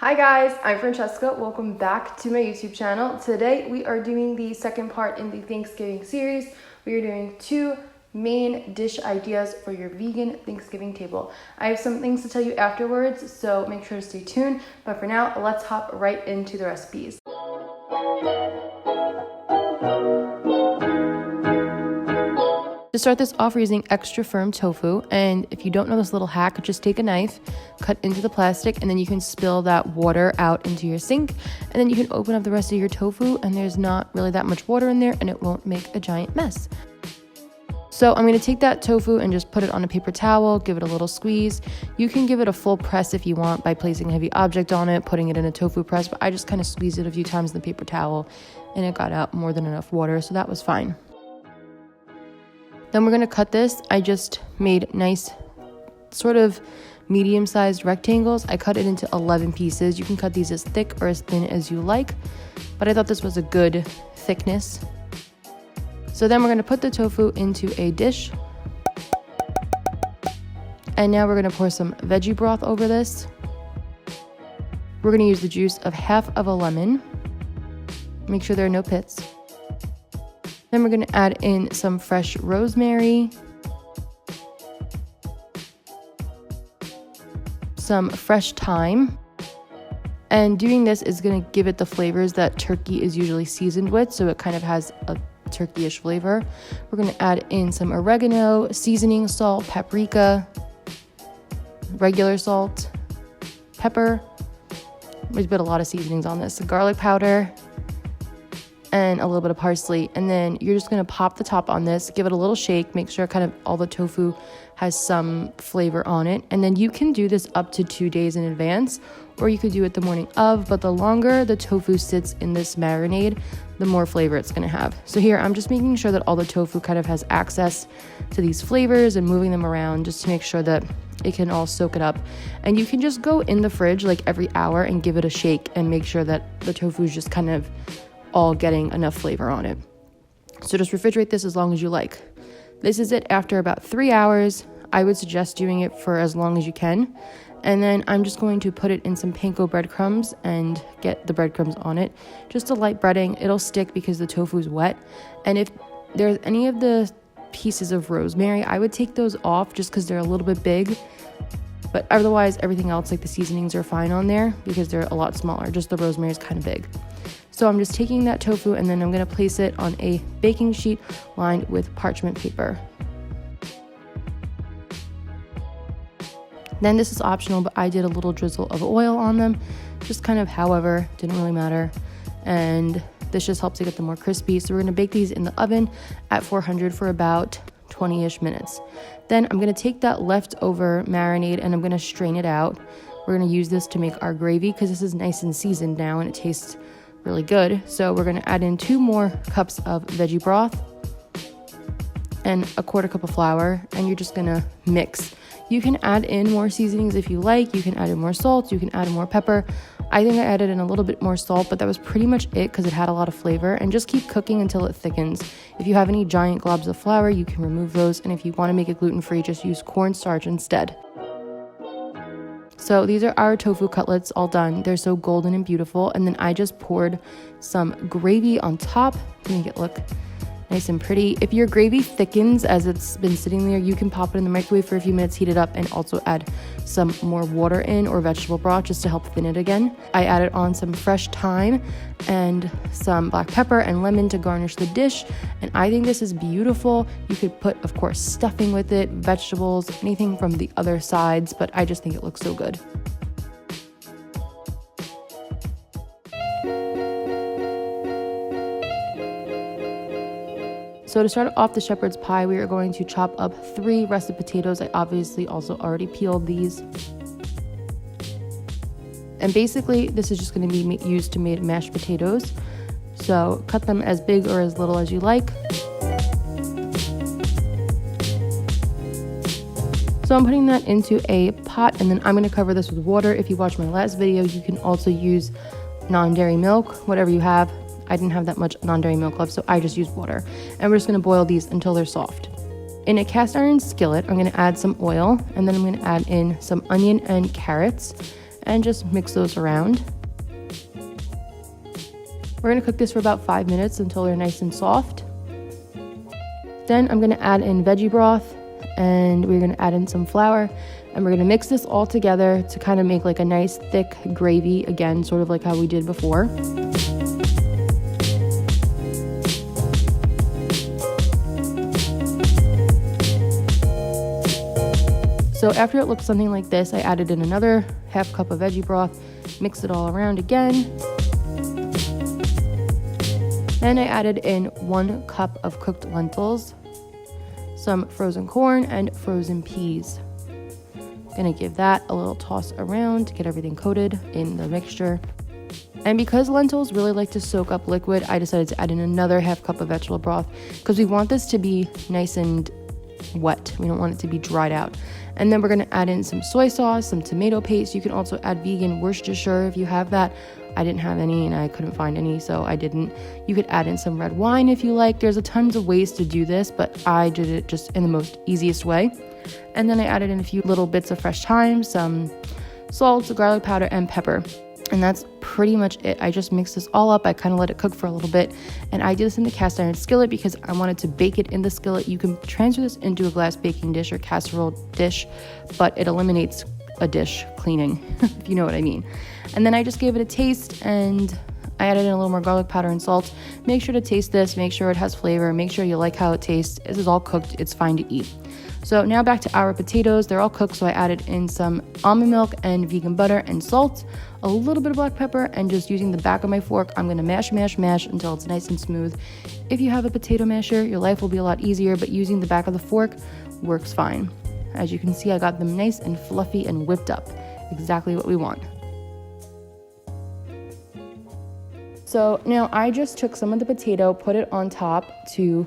Hi guys, I'm Francesca. Welcome back to my YouTube channel. Today we are doing the second part in the Thanksgiving series. We are doing 2 main dish ideas for your vegan Thanksgiving table. I have some things to tell you afterwards, so make sure to stay tuned. But for now, let's hop right into the recipes. To start this off, we're using extra firm tofu, and if you don't know this little hack, just take a knife, cut into the plastic, and then you can spill that water out into your sink, and then you can open up the rest of your tofu, and there's not really that much water in there, and it won't make a giant mess. So I'm going to take that tofu and just put it on a paper towel, give it a little squeeze. You can give it a full press if you want by placing a heavy object on it, putting it in a tofu press, but I just kind of squeezed it a few times in the paper towel, and it got out more than enough water, so that was fine. Then we're going to cut this. I just made nice sort of medium-sized rectangles. I cut it into 11 pieces. You can cut these as thick or as thin as you like, but I thought this was a good thickness. So then we're going to put the tofu into a dish. And now we're going to pour some veggie broth over this. We're going to use the juice of half of a lemon. Make sure there are no pits. Then we're going to add in some fresh rosemary, some fresh thyme, and doing this is going to give it the flavors that turkey is usually seasoned with, so it kind of has a turkey-ish flavor. We're going to add in some oregano, seasoning salt, paprika, regular salt, pepper. We put a lot of seasonings on this, garlic powder, and a little bit of parsley. And then you're just going to pop the top on this, give it a little shake, make sure kind of all the tofu has some flavor on it. And then you can do this up to 2 days in advance, or you could do it the morning of, but the longer the tofu sits in this marinade, the more flavor it's going to have. So here I'm just making sure that all the tofu kind of has access to these flavors and moving them around just to make sure that it can all soak it up. And you can just go in the fridge like every hour and give it a shake and make sure that the tofu is just kind of all getting enough flavor on it. So just refrigerate this as long as you like. This is it after about 3 hours. I would suggest doing it for as long as you can. And then I'm just going to put it in some panko breadcrumbs and get the breadcrumbs on it. Just a light breading. It'll stick because the tofu is wet. And if there's any of the pieces of rosemary, I would take those off just because they're a little bit big. But otherwise, everything else, like the seasonings, are fine on there because they're a lot smaller. Just the rosemary is kind of big. So I'm just taking that tofu and then I'm going to place it on a baking sheet lined with parchment paper. Then this is optional, but I did a little drizzle of oil on them, just kind of however, didn't really matter. And this just helps to get them more crispy. So we're going to bake these in the oven at 400 for about 20-ish minutes. Then I'm going to take that leftover marinade and I'm going to strain it out. We're going to use this to make our gravy because this is nice and seasoned now and it tastes really good. So we're going to add in 2 more cups of veggie broth and a 1/4 cup of flour, and you're just going to mix. You can add in more seasonings if you like. You can add in more salt. You can add in more pepper. I think I added in a little bit more salt, but that was pretty much it because it had a lot of flavor. And just keep cooking until it thickens. If you have any giant globs of flour, you can remove those. And if you want to make it gluten-free, just use cornstarch instead. So these are our tofu cutlets all done. They're so golden and beautiful. And then I just poured some gravy on top to make it look nice and pretty. If your gravy thickens as it's been sitting there, you can pop it in the microwave for a few minutes, heat it up, and also add some more water in or vegetable broth just to help thin it again. I added on some fresh thyme and some black pepper and lemon to garnish the dish, and I think this is beautiful. You could put, of course, stuffing with it, vegetables, anything from the other sides, but I just think it looks so good. So to start off the shepherd's pie, we are going to chop up 3 russet potatoes. I obviously also already peeled these. And basically, this is just going to be used to make mashed potatoes. So cut them as big or as little as you like. So I'm putting that into a pot, and then I'm going to cover this with water. If you watched my last video, you can also use non-dairy milk, whatever you have. I didn't have that much non-dairy milk left, so I just used water. And we're just going to boil these until they're soft. In a cast iron skillet, I'm going to add some oil, and then I'm going to add in some onion and carrots. and just mix those around. We're gonna cook this for about 5 minutes until they're nice and soft. Then I'm gonna add in veggie broth, and we're gonna add in some flour, and we're gonna mix this all together to kind of make like a nice thick gravy, again, sort of like how we did before. So after it looks something like this, I added in another half cup of veggie broth, mixed it all around again. Then I added in 1 cup of cooked lentils, some frozen corn, and frozen peas. Gonna give that a little toss around to get everything coated in the mixture. And because lentils really like to soak up liquid, I decided to add in another half cup of vegetable broth because we want this to be nice and wet. We don't want it to be dried out. And then we're gonna add in some soy sauce, some tomato paste. You can also add vegan Worcestershire if you have that. I didn't have any and I couldn't find any, so I didn't. You could add in some red wine if you like. There's a tons of ways to do this, but I did it just in the most easiest way. And then I added in a few little bits of fresh thyme, some salt, garlic powder, and pepper. And that's pretty much it. I just mixed this all up. I kind of let it cook for a little bit. And I did this in the cast iron skillet because I wanted to bake it in the skillet. You can transfer this into a glass baking dish or casserole dish, but it eliminates a dish cleaning, if you know what I mean. And then I just gave it a taste, and I added in a little more garlic powder and salt. Make sure to taste this, make sure it has flavor, make sure you like how it tastes. This is all cooked, it's fine to eat. So now back to our potatoes. They're all cooked, so I added in some almond milk and vegan butter and salt, a little bit of black pepper, and just using the back of my fork, I'm gonna mash until it's nice and smooth. If you have a potato masher, your life will be a lot easier, but using the back of the fork works fine. As you can see, I got them nice and fluffy and whipped up. Exactly what we want. So now I just took some of the potato, put it on top to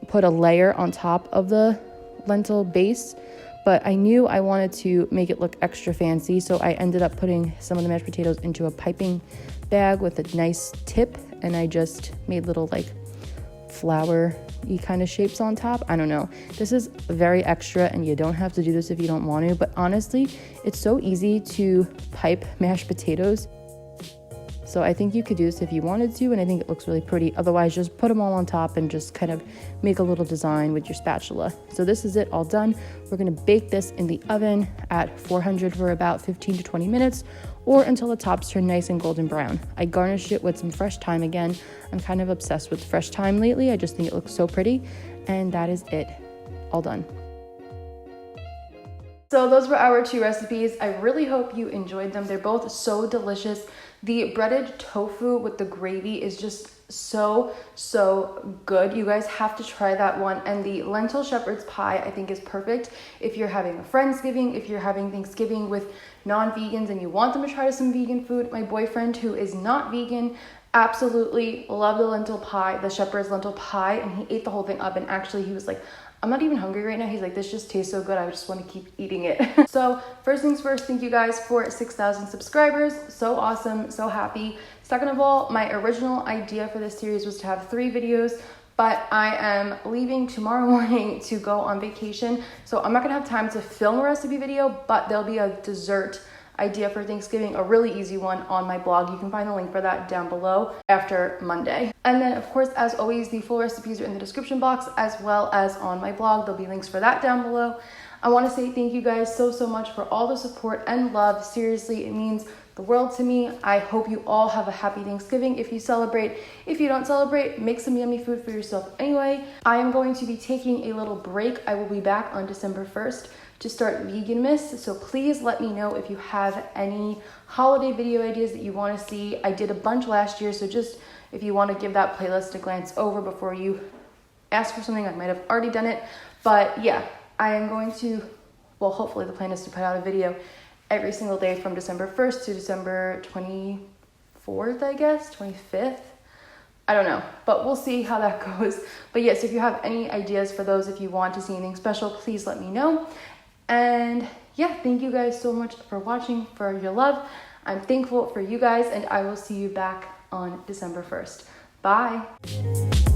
put a layer on top of the lentil base, but I knew I wanted to make it look extra fancy, so I ended up putting some of the mashed potatoes into a piping bag with a nice tip, and I just made little like flower-y kind of shapes on top. I don't know. This is very extra, and you don't have to do this if you don't want to, but honestly, it's so easy to pipe mashed potatoes. So I think you could do this if you wanted to, and I think it looks really pretty. Otherwise, just put them all on top and just kind of make a little design with your spatula. So this is it all done. We're gonna bake this in the oven at 400 for about 15 to 20 minutes, or until the tops turn nice and golden brown. I garnished it with some fresh thyme again. I'm kind of obsessed with fresh thyme lately. I just think it looks so pretty, and that is it, all done. So those were our 2 recipes. I really hope you enjoyed them. They're both so delicious. The breaded tofu with the gravy is just so good. You guys have to try that one. And the lentil shepherd's pie I think is perfect if you're having a Friendsgiving, if you're having Thanksgiving with non-vegans and you want them to try some vegan food. My boyfriend, who is not vegan, absolutely loved the lentil pie, the shepherd's lentil pie, and he ate the whole thing up. And actually he was like, I'm not even hungry right now. He's like, this just tastes so good. I just want to keep eating it. So first things first, thank you guys for 6,000 subscribers. So awesome. So happy. Second of all, my original idea for this series was to have 3 videos, but I am leaving tomorrow morning to go on vacation. So I'm not going to have time to film a recipe video, but there'll be a dessert idea for Thanksgiving, a really easy one on my blog. You can find the link for that down below after Monday. And then of course, as always, the full recipes are in the description box as well as on my blog. There'll be links for that down below. I want to say thank you guys so much for all the support and love. Seriously, it means the world to me. I hope you all have a happy Thanksgiving if you celebrate. If you don't celebrate, make some yummy food for yourself anyway. I am going to be taking a little break. I will be back on December 1st to start Veganmas, so please let me know if you have any holiday video ideas that you want to see. I did a bunch last year, so just if you want to give that playlist a glance over before you ask for something, I might have already done it, but yeah, I am going to, well, hopefully the plan is to put out a video every single day from December 1st to December 24th, I guess, 25th. I don't know, but we'll see how that goes. But yes, if you have any ideas for those, if you want to see anything special, please let me know. And yeah, thank you guys so much for watching, for your love. I'm thankful for you guys, and I will see you back on December 1st. Bye.